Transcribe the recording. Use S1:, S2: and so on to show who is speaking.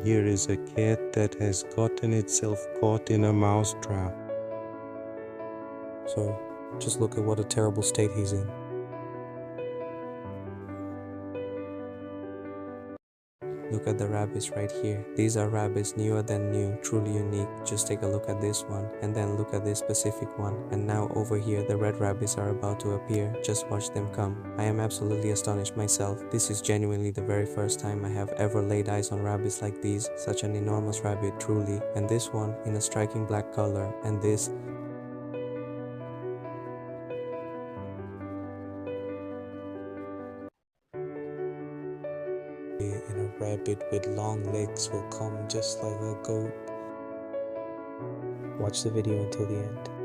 S1: here is a cat that has gotten itself caught in a mousetrap.
S2: So, just look at what a terrible state he's in. Look at the rabbits right here. These are rabbits newer than new, truly unique. Just take a look at this one, and then look at this specific one. And now over here, the red rabbits are about to appear. Just watch them come. I am absolutely astonished myself. This is genuinely the very first time I have ever laid eyes on rabbits like these. Such an enormous rabbit, truly. And this one in a striking black color. And this and a rabbit with long legs will come just like a goat. Watch the video until the end.